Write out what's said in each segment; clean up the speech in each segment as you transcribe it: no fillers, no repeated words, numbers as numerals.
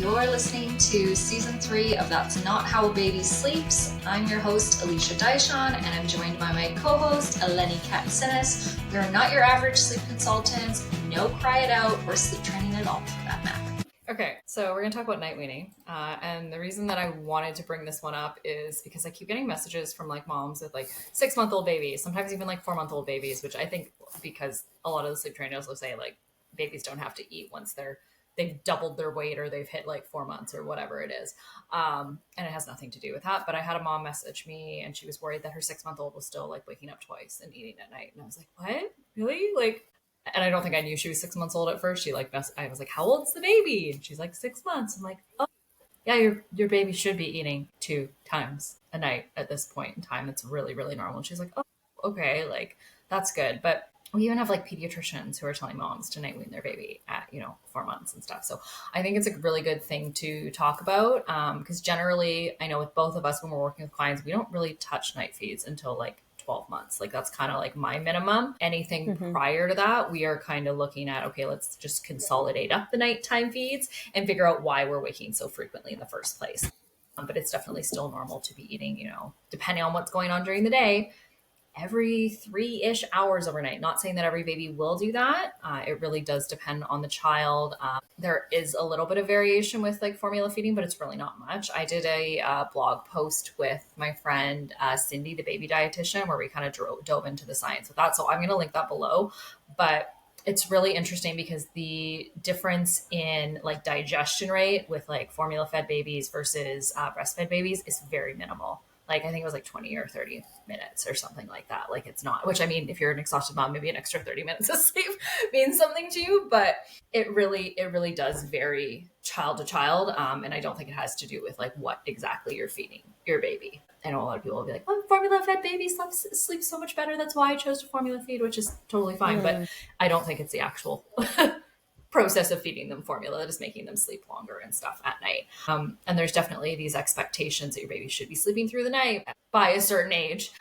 You're listening to season 3 of That's Not How a Baby Sleeps. I'm your host, Alicia Daishon, and I'm joined by my co-host, Eleni Katsinis. We're not your average sleep consultants, no cry it out or sleep training at all for that matter. Okay, so we're going to talk about night weaning. And the reason that I wanted to bring this one up is because I keep getting messages from like moms with like 6-month-old babies, sometimes even like 4-month-old babies, which I think because a lot of the sleep trainers will say like babies don't have to eat once they've doubled their weight or they've hit like 4 months or whatever it is. And it has nothing to do with that. But I had a mom message me and she was worried that her 6-month-old was still like waking up twice and eating at night. And I was like, what? Really? Like, and I don't think I knew she was 6 months old at first. I was like, how old's the baby? And she's like 6 months. I'm like, oh yeah, your baby should be eating 2 times a night at this point in time. It's really, really normal. And she's like, oh, okay, like that's good. But we even have like pediatricians who are telling moms to night wean their baby at 4 months and stuff. So I think it's a really good thing to talk about because generally I know with both of us when we're working with clients, we don't really touch night feeds until like 12 months. Like that's kind of like my minimum. Anything prior to that, we are kind of looking at, okay, let's just consolidate up the nighttime feeds and figure out why we're waking so frequently in the first place. But it's definitely still normal to be eating, depending on what's going on during the day, every 3-ish hours overnight. Not saying that every baby will do that. It really does depend on the child. There is a little bit of variation with like formula feeding, but it's really not much. I did a blog post with my friend Cindy, the baby dietitian, where we kind of dove into the science of that. So I'm going to link that below. But it's really interesting because the difference in like digestion rate with like formula fed babies versus breastfed babies is very minimal. Like I think it was like 20 or 30 minutes or something like that. Like it's not, which I mean, if you're an exhausted mom, maybe an extra 30 minutes of sleep means something to you, but it really does vary child to child. And I don't think it has to do with like what exactly you're feeding your baby. I know a lot of people will be like, oh, formula fed baby sleeps so much better. That's why I chose to formula feed, which is totally fine. But I don't think it's the actual process of feeding them formula that is making them sleep longer and stuff at night. And there's definitely these expectations that your baby should be sleeping through the night by a certain age.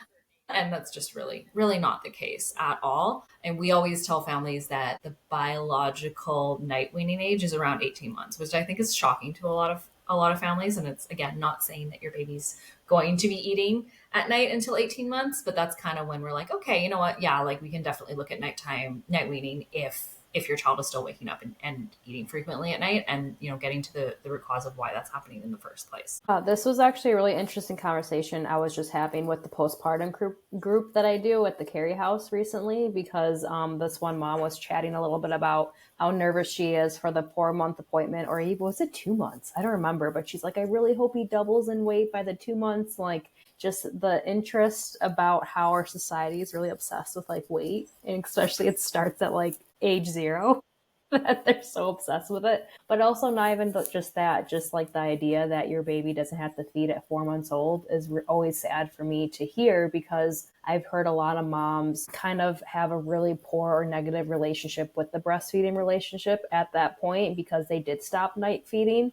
And that's just really, really not the case at all. And we always tell families that the biological night weaning age is around 18 months, which I think is shocking to a lot of families. And it's, again, not saying that your baby's going to be eating at night until 18 months, but that's kind of when we're like, okay, you know what? Yeah, like we can definitely look at night weaning if your child is still waking up and eating frequently at night and, getting to the root cause of why that's happening in the first place. This was actually a really interesting conversation I was just having with the postpartum group that I do at the Carey House recently, because this one mom was chatting a little bit about how nervous she is for the 4-month appointment, or even was it 2 months? I don't remember, but she's like, I really hope he doubles in weight by the 2 months. Like just the interest about how our society is really obsessed with like weight, and especially it starts at like age 0 that they're so obsessed with it. But also not even just that, just like the idea that your baby doesn't have to feed at 4 months old is always sad for me to hear, because I've heard a lot of moms kind of have a really poor or negative relationship with the breastfeeding relationship at that point, because they did stop night feeding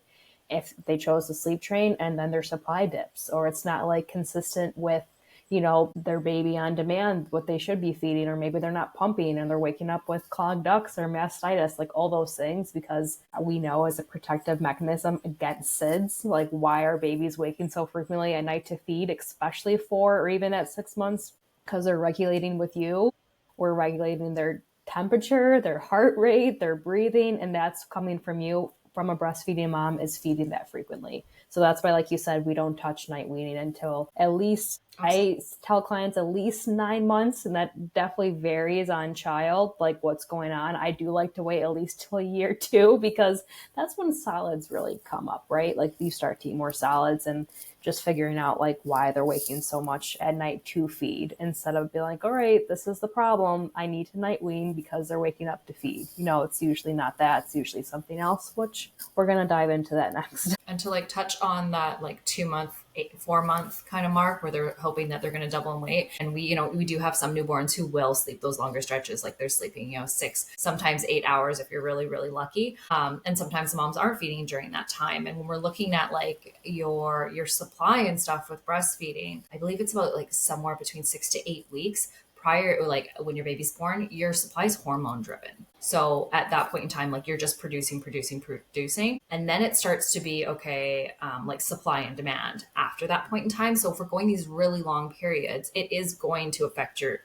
if they chose to sleep train, and then their supply dips, or it's not like consistent with their baby on demand, what they should be feeding, or maybe they're not pumping and they're waking up with clogged ducts or mastitis, like all those things, because we know as a protective mechanism against SIDS, like why are babies waking so frequently at night to feed, especially 4 or even at 6 months, because they're regulating with you. We're regulating their temperature, their heart rate, their breathing, and that's coming from you. From a breastfeeding mom is feeding that frequently. So that's why, like you said, we don't touch night weaning until at least, I tell clients at least 9 months, and that definitely varies on child, like what's going on. I do like to wait at least till a year too, because that's when solids really come up, right? Like you start to eat more solids, and just figuring out like why they're waking so much at night to feed, instead of being like, all right, this is the problem, I need to night wean because they're waking up to feed. It's usually not that. It's usually something else, which we're going to dive into that next. And to like touch on that like 2-month, 4-month kind of mark where they're hoping that they're going to double in weight. And we do have some newborns who will sleep those longer stretches, like they're sleeping 6, sometimes 8 hours if you're really, really lucky. And sometimes the moms aren't feeding during that time. And when we're looking at like your supply and stuff with breastfeeding, I believe it's about like somewhere between 6 to 8 weeks prior, like when your baby's born, your supply is hormone driven. So at that point in time, like you're just producing. And then it starts to be, okay, like supply and demand after that point in time. So if we're going these really long periods, it is going to affect your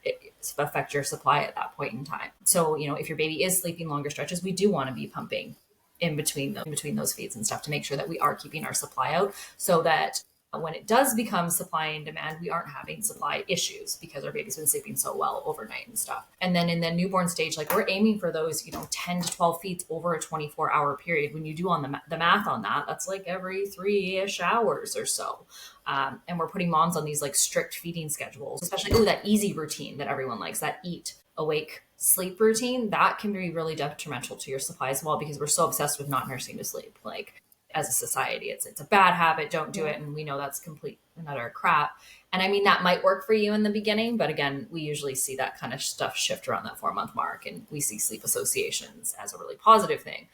supply at that point in time. So, if your baby is sleeping longer stretches, we do want to be pumping in between those feeds and stuff to make sure that we are keeping our supply out, so that when it does become supply and demand, we aren't having supply issues because our baby's been sleeping so well overnight and stuff. And then in the newborn stage, like we're aiming for those, 10 to 12 feeds over a 24-hour period. When you do on the math on that, that's like every 3-ish hours or so. And we're putting moms on these like strict feeding schedules, especially that easy routine that everyone likes, that eat, awake, sleep routine. That can be really detrimental to your supply as well, because we're so obsessed with not nursing to sleep. Like, as a society, it's a bad habit, don't do it, and we know that's complete and utter crap. And I mean, that might work for you in the beginning, but again, we usually see that kind of stuff shift around that 4-month mark, and we see sleep associations as a really positive thing,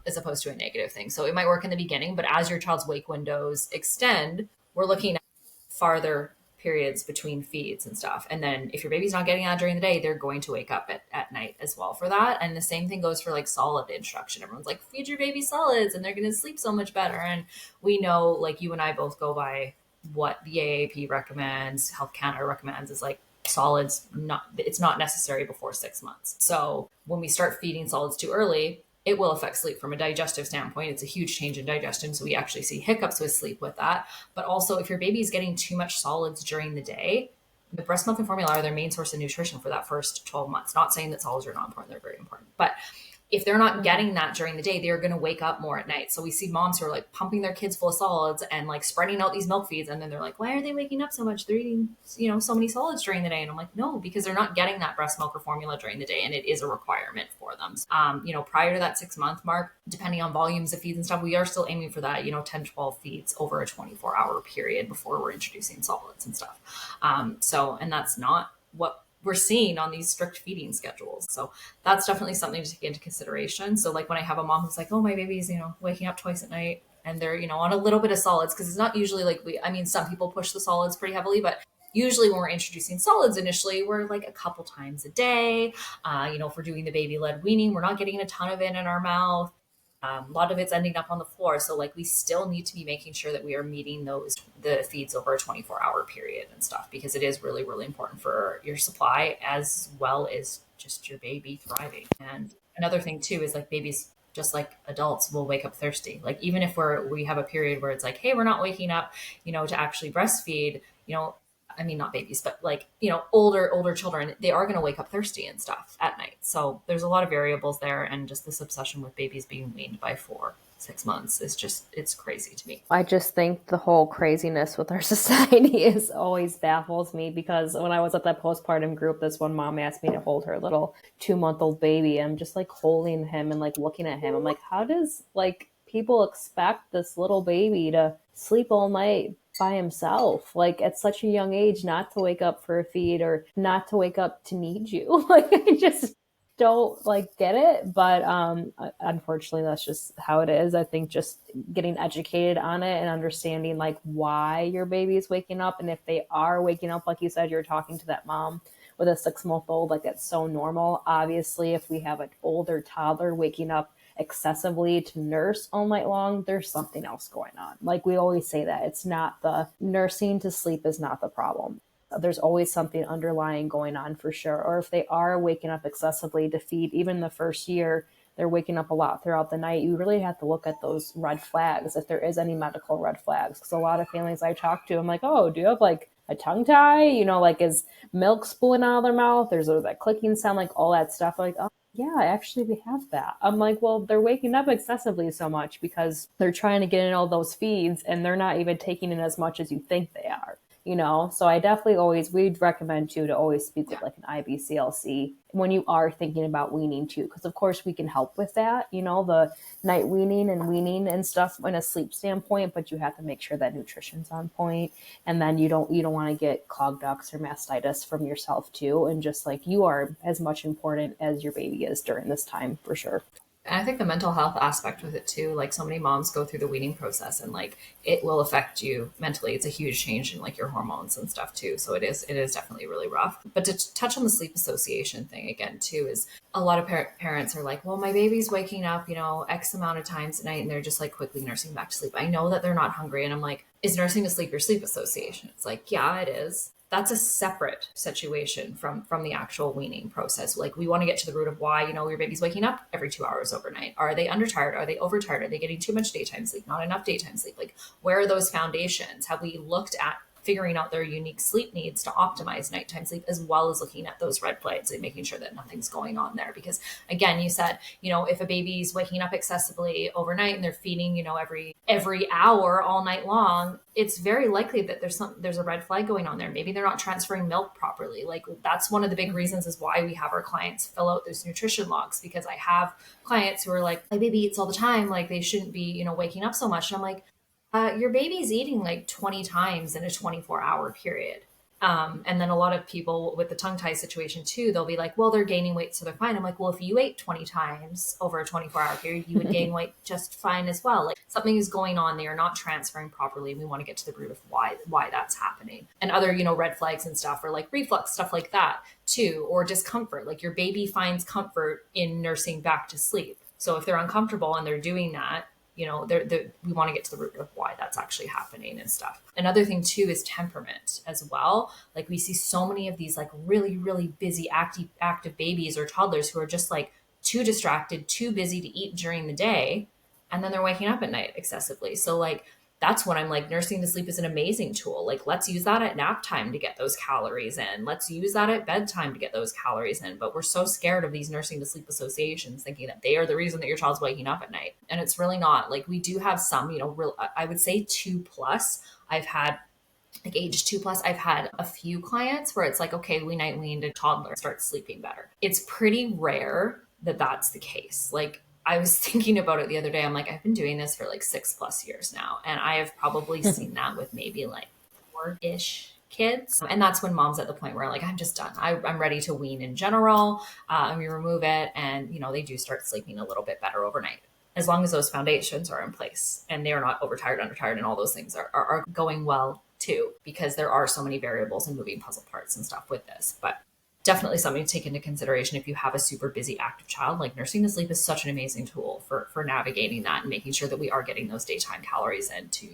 as opposed to a negative thing. So it might work in the beginning, but as your child's wake windows extend, we're looking at farther periods between feeds and stuff. And then if your baby's not getting that during the day, they're going to wake up at night as well for that. And the same thing goes for like solid instruction. Everyone's like, feed your baby solids and they're going to sleep so much better. And we know, like, you and I both go by what the AAP recommends, Health Canada recommends, is like solids, it's not necessary before 6 months. So when we start feeding solids too early, it will affect sleep from a digestive standpoint. It's a huge change in digestion. So we actually see hiccups with sleep with that. But also, if your baby is getting too much solids during the day, the breast milk and formula are their main source of nutrition for that first 12 months. Not saying that solids are not important. They're very important. But if they're not getting that during the day, they're going to wake up more at night. So we see moms who are like pumping their kids full of solids and like spreading out these milk feeds. And then they're like, why are they waking up so much? They're eating, so many solids during the day. And I'm like, no, because they're not getting that breast milk or formula during the day. And it is a requirement for them. Prior to that 6-month mark, depending on volumes of feeds and stuff, we are still aiming for that, 10, 12 feeds over a 24-hour period before we're introducing solids and stuff. And that's not what we're seeing on these strict feeding schedules. So that's definitely something to take into consideration. So like when I have a mom who's like, oh, my baby's, waking up twice at night and they're, on a little bit of solids, because it's not usually like some people push the solids pretty heavily, but usually when we're introducing solids initially, we're like a couple times a day. If we're doing the baby-led weaning, we're not getting a ton of it in our mouth. A lot of it's ending up on the floor. So like we still need to be making sure that we are meeting the feeds over a 24-hour period and stuff, because it is really, really important for your supply as well as just your baby thriving. And another thing too is like babies, just like adults, will wake up thirsty. Like even if we have a period where it's like, hey, we're not waking up, to actually breastfeed, not babies, but like, older children, they are going to wake up thirsty and stuff at night. So there's a lot of variables there. And just this obsession with babies being weaned by 4-6 months is it's crazy to me. I just think the whole craziness with our society is always baffles me, because when I was at that postpartum group, this one mom asked me to hold her little 2-month-old baby. I'm just like holding him and like looking at him. I'm like, how does like people expect this little baby to sleep all night by himself, like at such a young age, not to wake up for a feed or not to wake up to need you? Like I just don't like get it. But unfortunately, that's just how it is. I think just getting educated on it and understanding like why your baby is waking up, and if they are waking up, like you said, you're talking to that mom with a 6-month-old, like that's so normal. Obviously, if we have an older toddler waking up excessively to nurse all night long, there's something else going on. Like we always say that it's not the nursing to sleep is not the problem. There's always something underlying going on for sure. Or if they are waking up excessively to feed, even the first year, they're waking up a lot throughout the night, you really have to look at those red flags, if there is any medical red flags. Because a lot of families I talk to, I'm like, oh, do you have like a tongue tie? Like is milk spooling out of their mouth? There's that clicking sound, like all that stuff. Like, oh, yeah, actually we have that. I'm like, well, they're waking up excessively so much because they're trying to get in all those feeds and they're not even taking in as much as you think they are. So I definitely we'd recommend to always speak with like an IBCLC when you are thinking about weaning too, because of course we can help with that, the night weaning and stuff in a sleep standpoint, but you have to make sure that nutrition's on point, and then you don't want to get clogged ducts or mastitis from yourself too, and just like you are as much important as your baby is during this time for sure. And I think the mental health aspect with it too, like so many moms go through the weaning process and like it will affect you mentally. It's a huge change in like your hormones and stuff too. So it is definitely really rough. But to touch on the sleep association thing again too, is a lot of parents are like, well, my baby's waking up, X amount of times a night and they're just like quickly nursing back to sleep. I know that they're not hungry. And I'm like, is nursing to sleep your sleep association? It's like, yeah, it is. That's a separate situation from the actual weaning process. Like we want to get to the root of why, your baby's waking up every 2 hours overnight. Are they undertired? Are they overtired? Are they getting too much daytime sleep? Not enough daytime sleep? Like where are those foundations? Have we looked at figuring out their unique sleep needs to optimize nighttime sleep, as well as looking at those red flags and making sure that nothing's going on there? Because again, you said, if a baby's waking up excessively overnight and they're feeding, every hour all night long, it's very likely that there's a red flag going on there. Maybe they're not transferring milk properly. Like that's one of the big reasons is why we have our clients fill out those nutrition logs, because I have clients who are like, my baby eats all the time, like they shouldn't be, waking up so much. And I'm like, your baby's eating like 20 times in a 24-hour period. And then a lot of people with the tongue tie situation too, they'll be like, well, they're gaining weight, so they're fine. I'm like, well, if you ate 20 times over a 24-hour period, you would gain weight just fine as well. Like something is going on. They are not transferring properly. We want to get to the root of why that's happening. And other, red flags and stuff, or like reflux, stuff like that too, or discomfort. Like your baby finds comfort in nursing back to sleep. So if they're uncomfortable and they're doing that, we want to get to the root of why that's actually happening and stuff. Another thing too is temperament as well. Like we see so many of these like really, really busy active babies or toddlers who are just like too distracted, too busy to eat during the day. And then they're waking up at night excessively. So like, that's when I'm like, nursing to sleep is an amazing tool. Like, let's use that at nap time to get those calories in. Let's use that at bedtime to get those calories in. But we're so scared of these nursing to sleep associations, thinking that they are the reason that your child's waking up at night. And it's really not. Like, we do have some, I would say 2+. I've had like age 2+, I've had a few clients where it's like, okay, we night weaned a toddler, start sleeping better. It's pretty rare that that's the case. Like, I was thinking about it the other day. I'm like, I've been doing this for like 6+ years now. And I have probably seen that with maybe like 4-ish kids. And that's when mom's at the point where like, I'm just done. I'm ready to wean in general. And we remove it. And, they do start sleeping a little bit better overnight, as long as those foundations are in place and they are not overtired, undertired, and all those things are going well too, because there are so many variables and moving puzzle parts and stuff with this. But definitely something to take into consideration if you have a super busy active child. Like nursing to sleep is such an amazing tool for navigating that and making sure that we are getting those daytime calories in to,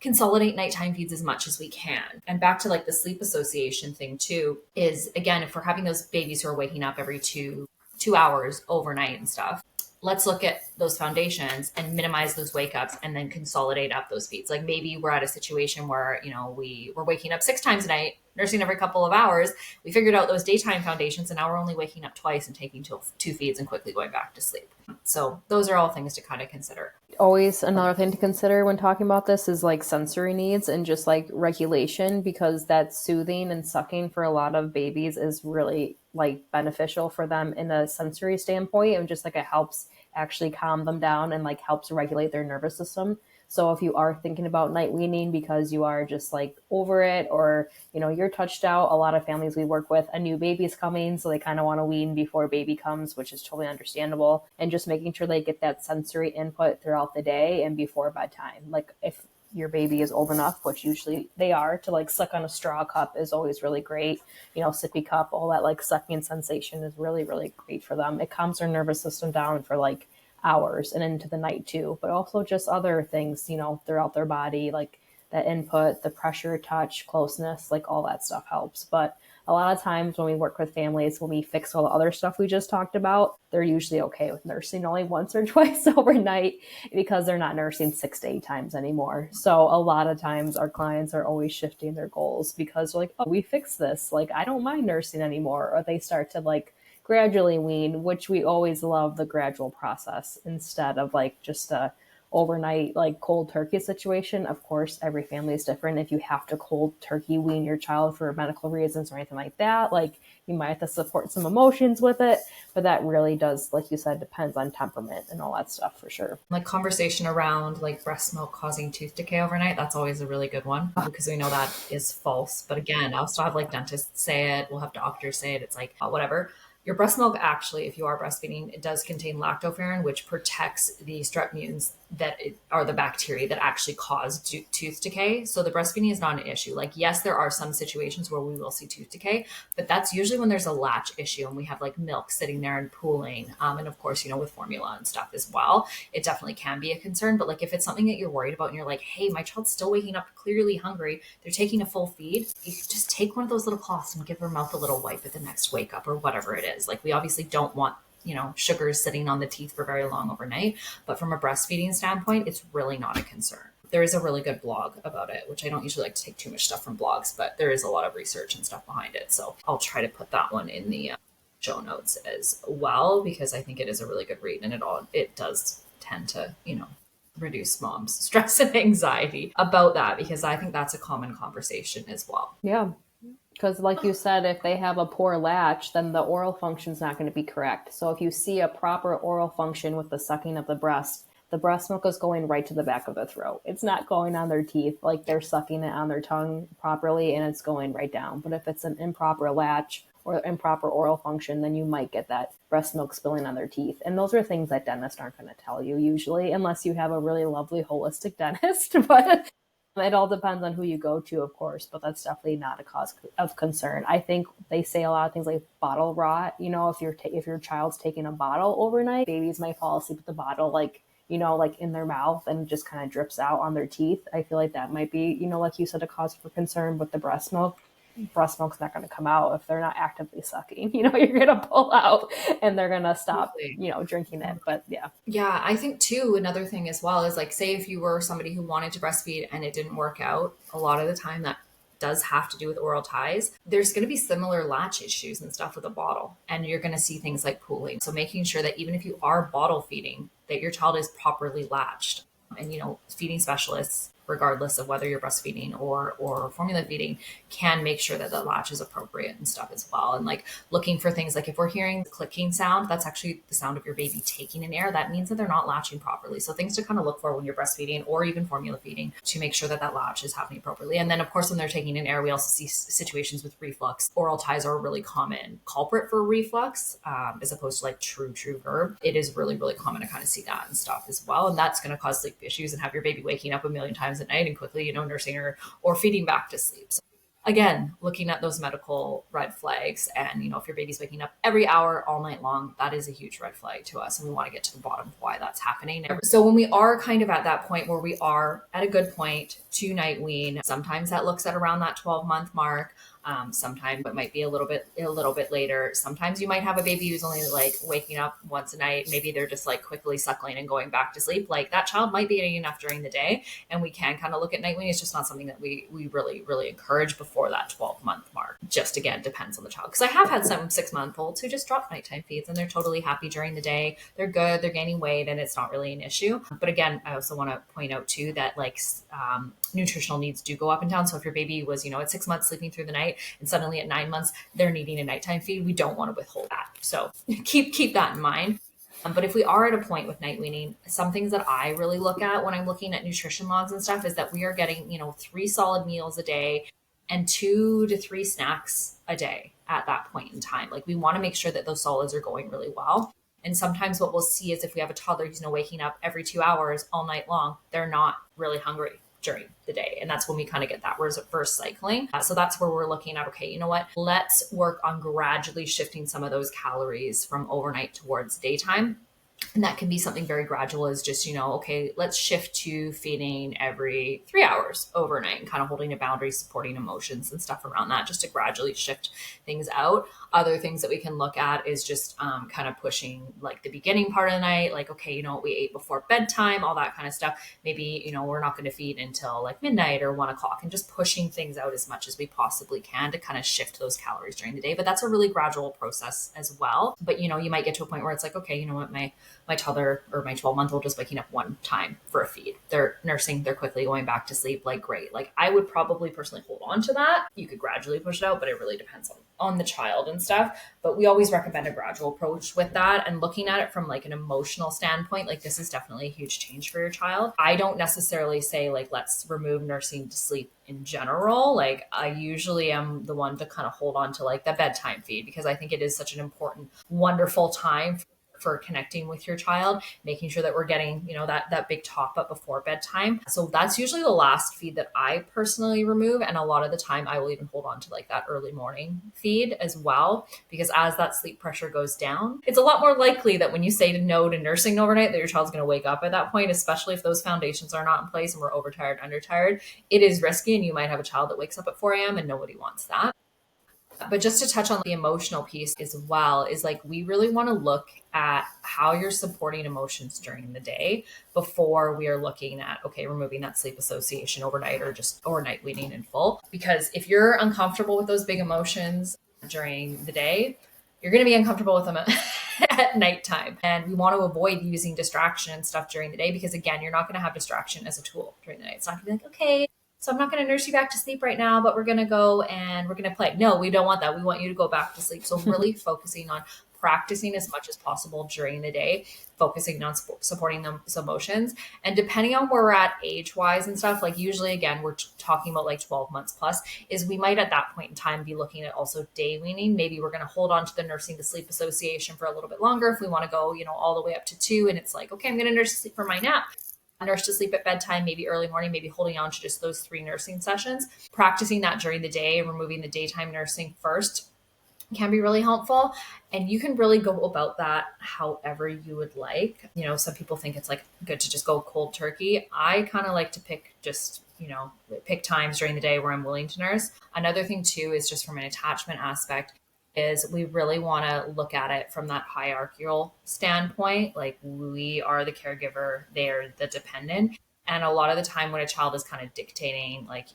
consolidate nighttime feeds as much as we can. And back to like the sleep association thing too, is again, if we're having those babies who are waking up every two hours overnight and stuff, let's look at those foundations and minimize those wake ups and then consolidate up those feeds. Like maybe we're at a situation where, we're waking up 6 times a night, nursing every couple of hours. We figured out those daytime foundations and now we're only waking up twice and taking 2 feeds and quickly going back to sleep. So those are all things to kind of consider. Always another thing to consider when talking about this is like sensory needs and just like regulation, because that soothing and sucking for a lot of babies is really like beneficial for them in a sensory standpoint, and just like it helps actually calm them down and like helps regulate their nervous system. So if you are thinking about night weaning because you are just like over it, or, you're touched out, a lot of families we work with, a new baby's coming, so they kind of want to wean before baby comes, which is totally understandable. And just making sure they get that sensory input throughout the day and before bedtime. Like if your baby is old enough, which usually they are, to like suck on a straw cup is always really great. Sippy cup, all that like sucking sensation is really, really great for them. It calms their nervous system down for like hours and into the night too, but also just other things, throughout their body, like that input, the pressure, touch, closeness, like all that stuff helps. But a lot of times when we work with families, when we fix all the other stuff we just talked about, they're usually okay with nursing only once or twice overnight because they're not nursing 6 to 8 times anymore. So a lot of times our clients are always shifting their goals because they're like, oh, we fixed this. Like, I don't mind nursing anymore. Or they start to like gradually wean, which we always love the gradual process instead of like just a overnight like cold turkey situation. Of course, every family is different. If you have to cold turkey wean your child for medical reasons or anything like that, like you might have to support some emotions with it, but that really does, like you said, depends on temperament and all that stuff for sure. Like conversation around like breast milk causing tooth decay overnight, that's always a really good one because we know that is false. But again, I'll still have like dentists say it, we'll have doctors say it. It's like whatever. Your breast milk, actually, if you are breastfeeding, it does contain lactoferrin, which protects the strep mutans are the bacteria that actually cause tooth decay. So the breastfeeding is not an issue. Like, yes, there are some situations where we will see tooth decay, but that's usually when there's a latch issue and we have like milk sitting there and pooling. And of course, with formula and stuff as well, it definitely can be a concern. But like, if it's something that you're worried about and you're like, hey, my child's still waking up clearly hungry, they're taking a full feed, you just take one of those little cloths and give their mouth a little wipe at the next wake up or whatever it is. Like, we obviously don't want sugars sitting on the teeth for very long overnight. But from a breastfeeding standpoint, it's really not a concern. There is a really good blog about it, which I don't usually like to take too much stuff from blogs, but there is a lot of research and stuff behind it. So I'll try to put that one in the show notes as well, because I think it is a really good read, and it does tend to, reduce mom's stress and anxiety about that, because I think that's a common conversation as well. Yeah. Because like you said, if they have a poor latch, then the oral function is not going to be correct. So if you see a proper oral function with the sucking of the breast milk is going right to the back of the throat. It's not going on their teeth, like they're sucking it on their tongue properly and it's going right down. But if it's an improper latch or improper oral function, then you might get that breast milk spilling on their teeth. And those are things that dentists aren't going to tell you usually, unless you have a really lovely holistic dentist. But it all depends on who you go to, of course, but that's definitely not a cause of concern. I think they say a lot of things like bottle rot. If your child's taking a bottle overnight, babies might fall asleep with the bottle, like in their mouth, and just kind of drips out on their teeth. I feel like that might be, like you said, a cause for concern with the breast milk. Breast milk's not going to come out if they're not actively sucking. You're going to pull out and they're going to stop, drinking it. But yeah. Yeah, I think too, another thing as well is, like, say if you were somebody who wanted to breastfeed and it didn't work out, a lot of the time that does have to do with oral ties. There's going to be similar latch issues and stuff with a bottle, and you're going to see things like pooling. So making sure that even if you are bottle feeding, that your child is properly latched. And, feeding specialists, regardless of whether you're breastfeeding or formula feeding, can make sure that the latch is appropriate and stuff as well. And like looking for things like, if we're hearing the clicking sound, that's actually the sound of your baby taking in air. That means that they're not latching properly. So things to kind of look for when you're breastfeeding or even formula feeding, to make sure that that latch is happening appropriately. And then of course, when they're taking in air, we also see situations with reflux. Oral ties are a really common culprit for reflux, as opposed to like true verb. It is really, really common to kind of see that and stuff as well. And that's going to cause sleep issues and have your baby waking up a million times at night and quickly, nursing her or feeding back to sleep. So again, looking at those medical red flags, and, if your baby's waking up every hour all night long, that is a huge red flag to us. And we want to get to the bottom of why that's happening. So when we are kind of at that point where we are at a good point to night wean, sometimes that looks at around that 12-month mark. Sometimes it might be a little bit later. Sometimes you might have a baby who's only like waking up once a night. Maybe they're just like quickly suckling and going back to sleep. Like, that child might be getting enough during the day, and we can kind of look at night weaning. It's just not something that we really, really encourage before that 12-month mark. Just again, depends on the child. Because I have had some 6-month-olds who just drop nighttime feeds and they're totally happy during the day. They're good. They're gaining weight and it's not really an issue. But again, I also want to point out too that like nutritional needs do go up and down. So if your baby was, at 6 months sleeping through the night, and suddenly at 9 months they're needing a nighttime feed, we don't want to withhold that. So keep that in mind. But if we are at a point with night weaning, some things that I really look at when I'm looking at nutrition logs and stuff is that we are getting, 3 solid meals a day and 2 to 3 snacks a day at that point in time. Like, we want to make sure that those solids are going really well. And sometimes what we'll see is if we have a toddler who's waking up every 2 hours all night long, they're not really hungry during the day. And that's when we kind of get that reverse cycling. So that's where we're looking at, okay, you know what? Let's work on gradually shifting some of those calories from overnight towards daytime. And that can be something very gradual, is just, okay, let's shift to feeding every 3 hours overnight and kind of holding a boundary, supporting emotions and stuff around that, just to gradually shift things out. Other things that we can look at is just kind of pushing like the beginning part of the night, like, okay, we ate before bedtime, all that kind of stuff. Maybe, we're not going to feed until like midnight or 1 o'clock, and just pushing things out as much as we possibly can to kind of shift those calories during the day. But that's a really gradual process as well. But, you might get to a point where it's like, okay, you know what, my toddler or my 12-month-old is waking up one time for a feed. They're nursing, they're quickly going back to sleep. Like, great. Like, I would probably personally hold on to that. You could gradually push it out, but it really depends on on the child and stuff, but we always recommend a gradual approach with that and looking at it from like an emotional standpoint. Like this is definitely a huge change for your child. I don't necessarily say like let's remove nursing to sleep in general. Like I usually am the one to kind of hold on to like the bedtime feed because I think it is such an important, wonderful time for connecting with your child, making sure that we're getting, that big top up before bedtime. So that's usually the last feed that I personally remove. And a lot of the time I will even hold on to like that early morning feed as well, because as that sleep pressure goes down, it's a lot more likely that when you say no to nursing overnight, that your child's going to wake up at that point, especially if those foundations are not in place and we're overtired, undertired. It is risky. And you might have a child that wakes up at 4 a.m. and nobody wants that. But just to touch on the emotional piece as well, is like we really want to look at how you're supporting emotions during the day before we are looking at, okay, removing that sleep association overnight or just overnight weaning in full. Because if you're uncomfortable with those big emotions during the day, you're going to be uncomfortable with them at nighttime. And we want to avoid using distraction and stuff during the day because, again, you're not going to have distraction as a tool during the night. It's not going to be like, okay, so I'm not going to nurse you back to sleep right now, but we're going to go and we're going to play. No, we don't want that. We want you to go back to sleep. So really focusing on practicing as much as possible during the day, focusing on supporting those emotions. And depending on where we're at age-wise and stuff, like usually, again, we're talking about like 12 months plus, is we might at that point in time be looking at also day weaning. Maybe we're going to hold on to the nursing to sleep association for a little bit longer if we want to go, all the way up to 2. And it's like, okay, I'm going to nurse to sleep for my nap. Nurse to sleep at bedtime, maybe early morning, maybe holding on to just those 3 nursing sessions. Practicing that during the day and removing the daytime nursing first can be really helpful. And you can really go about that however you would like. Some people think it's like good to just go cold turkey. I kind of like to pick times during the day where I'm willing to nurse. Another thing too is just from an attachment aspect is we really want to look at it from that hierarchical standpoint. Like we are the caregiver, they're the dependent. And a lot of the time when a child is kind of dictating like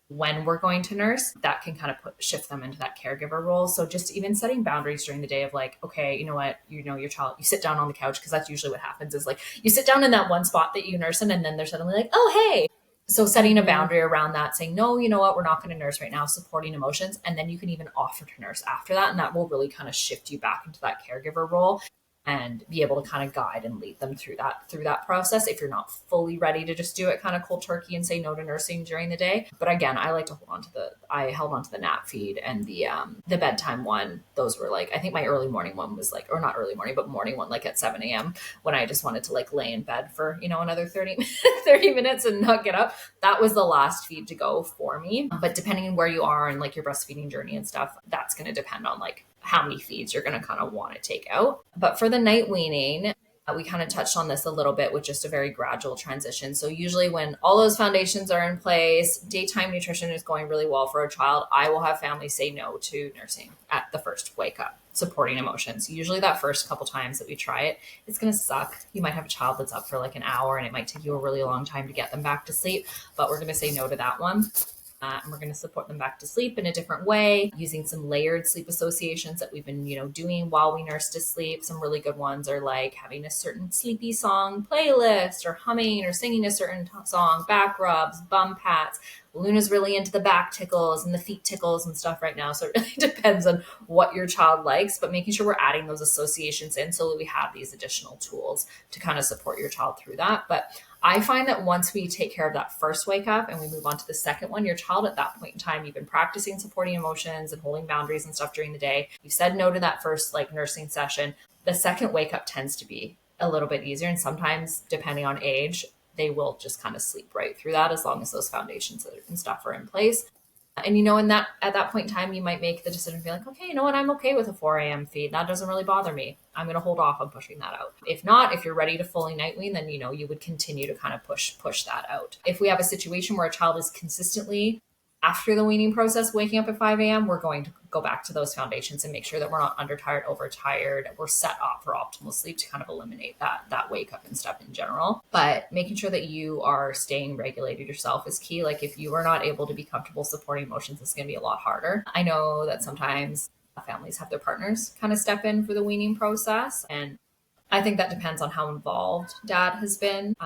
when we're going to nurse, that can kind of shift them into that caregiver role. So just even setting boundaries during the day of like, okay, you know what, your child, you sit down on the couch, because that's usually what happens is like you sit down in that one spot that you nurse in and then they're suddenly like, oh, hey. So setting a boundary around that, saying, no, you know what, we're not going to nurse right now, supporting emotions. And then you can even offer to nurse after that. And that will really kind of shift you back into that caregiver role and be able to kind of guide and lead them through that process if you're not fully ready to just do it kind of cold turkey and say no to nursing during the day. But again, I like to I held on to the nap feed and the bedtime one. Those were like, I think my early morning one was like, or not early morning, but morning one, like at 7 a.m. when I just wanted to like lay in bed for, another 30 minutes and not get up. That was the last feed to go for me. But depending on where you are and like your breastfeeding journey and stuff, that's going to depend on like how many feeds you're going to kind of want to take out. But for the night weaning, we kind of touched on this a little bit with just a very gradual transition. So usually when all those foundations are in place, daytime nutrition is going really well for a child, I will have families say no to nursing at the first wake up, supporting emotions. Usually that first couple times that we try it, it's going to suck. You might have a child that's up for like an hour and it might take you a really long time to get them back to sleep, but we're going to say no to that one. And we're going to support them back to sleep in a different way, using some layered sleep associations that we've been, doing while we nurse to sleep. Some really good ones are like having a certain sleepy song playlist or humming or singing a certain song, back rubs, bum pats. Luna's really into the back tickles and the feet tickles and stuff right now. So it really depends on what your child likes, but making sure we're adding those associations in so that we have these additional tools to kind of support your child through that. But I find that once we take care of that first wake up and we move on to the second one, your child at that point in time, you've been practicing supporting emotions and holding boundaries and stuff during the day. You've said no to that first like nursing session. The second wake up tends to be a little bit easier. And sometimes depending on age, they will just kind of sleep right through that as long as those foundations and stuff are in place. And, in that at that point in time, you might make the decision to be like, okay, you know what? I'm okay with a 4 a.m. feed. That doesn't really bother me. I'm going to hold off on pushing that out. If not, if you're ready to fully night wean, then, you would continue to kind of push that out. If we have a situation where a child is consistently after the weaning process, waking up at 5 a.m., we're going to go back to those foundations and make sure that we're not undertired, overtired. We're set up for optimal sleep to kind of eliminate that wake up and stuff in general. But making sure that you are staying regulated yourself is key. Like if you are not able to be comfortable supporting emotions, it's going to be a lot harder. I know that sometimes families have their partners kind of step in for the weaning process. And I think that depends on how involved dad has been.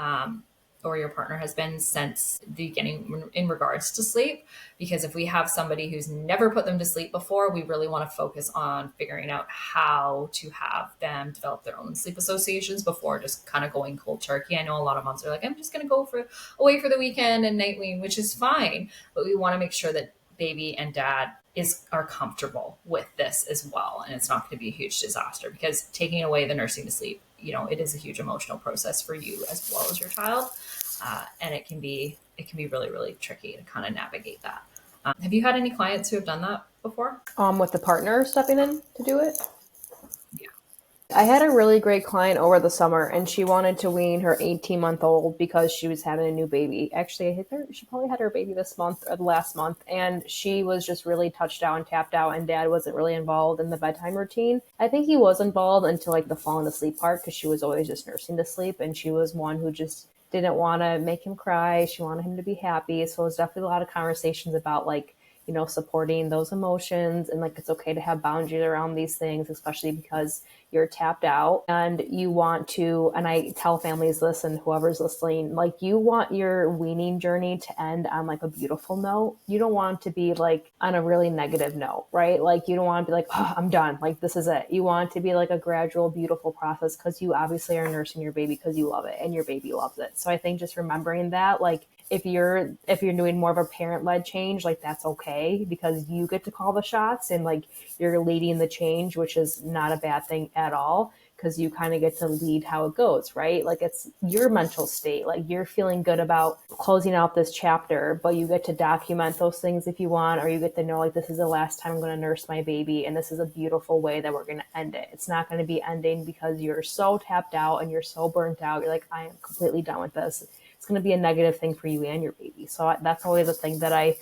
or your partner has been since the beginning in regards to sleep. Because if we have somebody who's never put them to sleep before, we really want to focus on figuring out how to have them develop their own sleep associations before just kind of going cold turkey. I know a lot of moms are like, I'm just going to go away for the weekend and night wean, which is fine. But we want to make sure that baby and dad are comfortable with this as well. And it's not going to be a huge disaster, because taking away the nursing to sleep, it is a huge emotional process for you as well as your child. And it can be really, really tricky to kind of navigate that. Have you had any clients who have done that before? With the partner stepping in to do it? Yeah. I had a really great client over the summer, and she wanted to wean her 18-month-old because she was having a new baby. Actually, she probably had her baby this month or the last month, and she was just really touched out and tapped out, and dad wasn't really involved in the bedtime routine. I think he was involved until like the falling to sleep part, because she was always just nursing to sleep, and she was one who just didn't want to make him cry. She wanted him to be happy. So it was definitely a lot of conversations about like, supporting those emotions, and like it's okay to have boundaries around these things, especially because you're tapped out and you want to, and I tell families this and whoever's listening, like you want your weaning journey to end on like a beautiful note. You don't want to be like on a really negative note, right? Like you don't want to be like, oh, I'm done. Like this is it. You want to be like a gradual, beautiful process, because you obviously are nursing your baby because you love it and your baby loves it. So I think just remembering that, like, if you're doing more of a parent-led change, like that's okay, because you get to call the shots and like you're leading the change, which is not a bad thing at all, because you kind of get to lead how it goes, right? Like it's your mental state, like you're feeling good about closing out this chapter, but you get to document those things if you want, or you get to know like this is the last time I'm going to nurse my baby, and this is a beautiful way that we're going to end it. It's not going to be ending because you're so tapped out and you're so burnt out. You're like, I am completely done with this. It's going to be a negative thing for you and your baby. So that's always a thing that I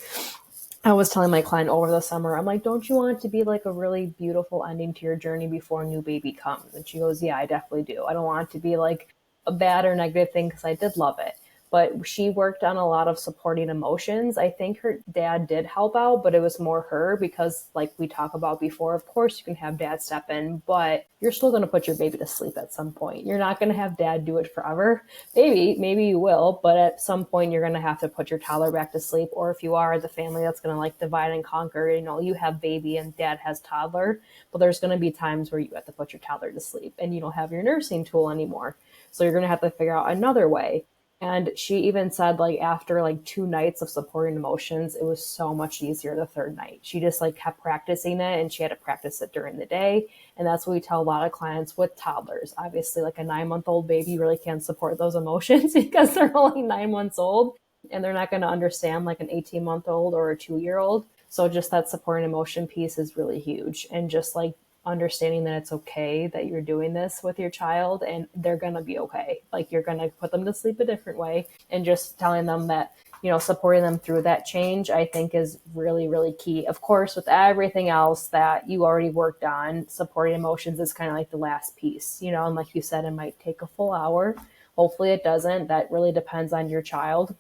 was telling my client over the summer. I'm like, don't you want it to be like a really beautiful ending to your journey before a new baby comes? And she goes, yeah, I definitely do. I don't want it to be like a bad or negative thing, because I did love it. But she worked on a lot of supporting emotions. I think her dad did help out, but it was more her, because like we talked about before, of course you can have dad step in, but you're still going to put your baby to sleep at some point. You're not going to have dad do it forever. Maybe you will, but at some point you're going to have to put your toddler back to sleep. Or if you are the family that's going to like divide and conquer, you have baby and dad has toddler, but there's going to be times where you have to put your toddler to sleep and you don't have your nursing tool anymore. So you're going to have to figure out another way. And she even said, like, after like 2 nights of supporting emotions, it was so much easier the third night. She just like kept practicing it, and she had to practice it during the day. And that's what we tell a lot of clients with toddlers. Obviously, like a 9-month-old baby really can't support those emotions because they're only 9 months old, and they're not going to understand like an 18-month-old or a 2-year-old. So just that supporting emotion piece is really huge. And just like understanding that it's okay that you're doing this with your child and they're going to be okay. Like you're going to put them to sleep a different way, and just telling them that, supporting them through that change, I think is really, really key. Of course, with everything else that you already worked on, supporting emotions is kind of like the last piece, and like you said, it might take a full hour. Hopefully it doesn't. That really depends on your child.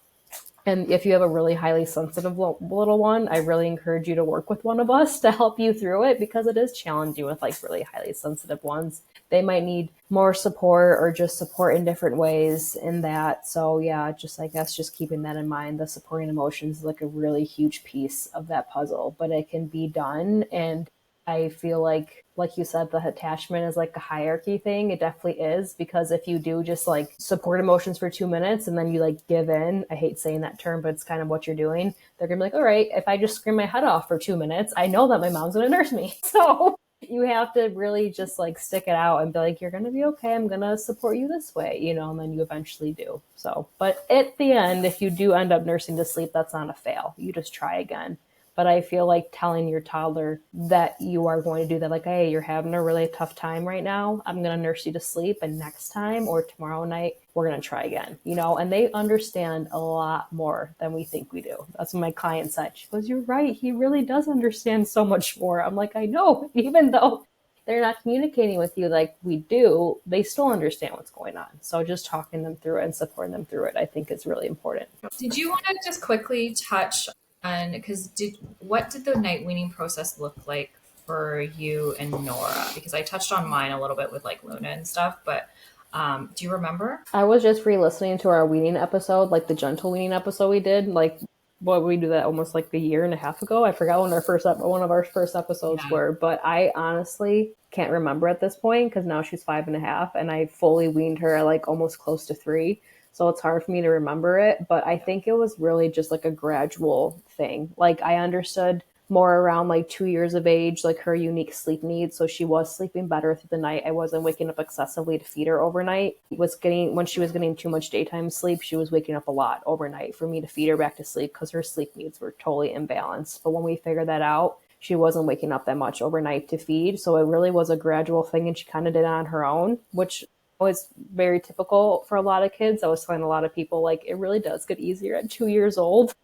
And if you have a really highly sensitive little one, I really encourage you to work with one of us to help you through it, because it is challenging with like really highly sensitive ones. They might need more support or just support in different ways in that. So yeah, just I guess just keeping that in mind, the supporting emotions is like a really huge piece of that puzzle, but it can be done. And I feel like you said, the attachment is like a hierarchy thing. It definitely is, because if you do just like support emotions for 2 minutes and then you like give in, I hate saying that term, but it's kind of what you're doing. They're gonna be like, all right, if I just scream my head off for 2 minutes, I know that my mom's gonna nurse me. So you have to really just like stick it out and be like, you're gonna be okay. I'm gonna support you this way, and then you eventually do. So, but at the end, if you do end up nursing to sleep, that's not a fail. You just try again. But I feel like telling your toddler that you are going to do that, like, hey, you're having a really tough time right now. I'm going to nurse you to sleep. And next time or tomorrow night, we're going to try again, and they understand a lot more than we think we do. That's what my client said. She goes, you're right. He really does understand so much more. I'm like, I know, even though they're not communicating with you like we do, they still understand what's going on. So just talking them through it and supporting them through it, I think is really important. Did you want to just quickly touch on, because what did the night weaning process look like for you and Nora? Because I touched on mine a little bit with like Luna and stuff, but Do you remember? I was just re-listening to our weaning episode, like the gentle weaning episode we did. Like, what we do that almost like a year and a half ago. I forgot when one of our first episodes were, but I honestly can't remember at this point because now she's 5.5, and I fully weaned her like almost close to 3. So it's hard for me to remember it, but I think it was really just like a gradual thing. Like I understood more around like 2 years of age, like her unique sleep needs. So she was sleeping better through the night. I wasn't waking up excessively to feed her overnight. When she was getting too much daytime sleep, she was waking up a lot overnight for me to feed her back to sleep because her sleep needs were totally imbalanced. But when we figured that out, she wasn't waking up that much overnight to feed. So it really was a gradual thing, and she kind of did it on her own, which was very typical for a lot of kids. I was telling a lot of people, like, it really does get easier at 2 years old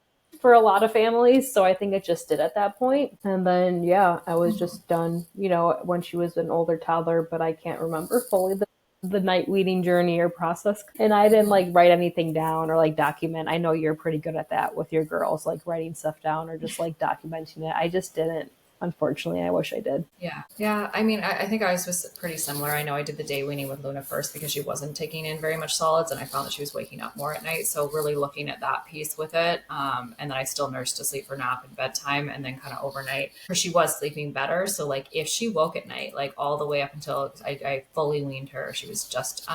for a lot of families. So I think it just did at that point. And then, yeah, I was just done, when she was an older toddler, but I can't remember fully the night weaning journey or process. And I didn't like write anything down or like document. I know you're pretty good at that with your girls, like writing stuff down or just like documenting it. I just didn't. Unfortunately, I wish I did. Yeah. I mean, I think ours was pretty similar. I know I did the day weaning with Luna first because she wasn't taking in very much solids, and I found that she was waking up more at night. So really looking at that piece with it. And then I still nursed to sleep for nap and bedtime, and then kind of overnight because she was sleeping better. So like if she woke at night, like all the way up until I fully weaned her, she was just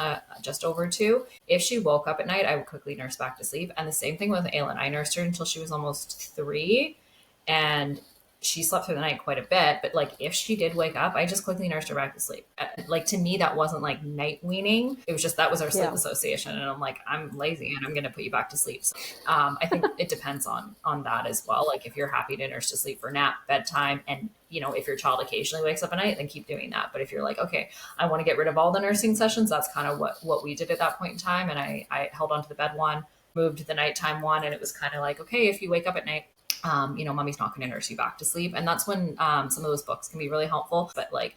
over 2. If she woke up at night, I would quickly nurse back to sleep. And the same thing with Aylin. I nursed her until she was almost 3, and she slept through the night quite a bit, but like if she did wake up, I just quickly nursed her back to sleep. Like to me, that wasn't like night weaning. It was just, that was our sleep association. And I'm like, I'm lazy and I'm going to put you back to sleep. So, I think it depends on that as well. Like if you're happy to nurse to sleep for nap, bedtime, and if your child occasionally wakes up at night, then keep doing that. But if you're like, okay, I want to get rid of all the nursing sessions, that's kind of what we did at that point in time. And I held on to the bed one, moved to the nighttime one. And it was kind of like, okay, if you wake up at night, mommy's not going to nurse you back to sleep. And that's when some of those books can be really helpful. But like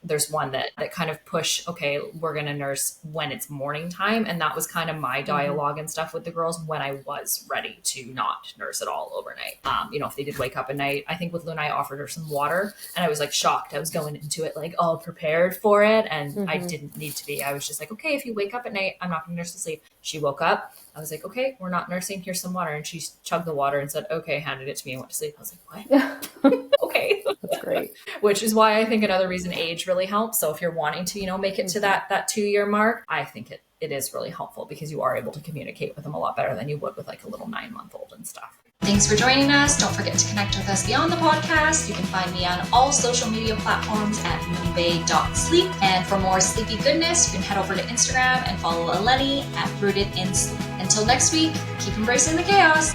there's one that kind of push, okay, we're going to nurse when it's morning time. And that was kind of my dialogue and stuff with the girls when I was ready to not nurse at all overnight. If they did wake up at night, I think with Luna, I offered her some water, and I was like shocked. I was going into it like all prepared for it. And I didn't need to be. I was just like, okay, if you wake up at night, I'm not going to nurse to sleep. She woke up. I was like, okay, we're not nursing. Here's some water. And she chugged the water and said, okay, handed it to me and went to sleep. I was like, what? Okay. That's great. Which is why I think another reason age really helps. So if you're wanting to, make it to that 2-year mark, I think it is really helpful because you are able to communicate with them a lot better than you would with like a little 9-month-old and stuff. Thanks for joining us. Don't forget to connect with us beyond the podcast. You can find me on all social media platforms at moonbay.sleep. And for more sleepy goodness, you can head over to Instagram and follow Eleni at Rooted in Sleep. Until next week, keep embracing the chaos.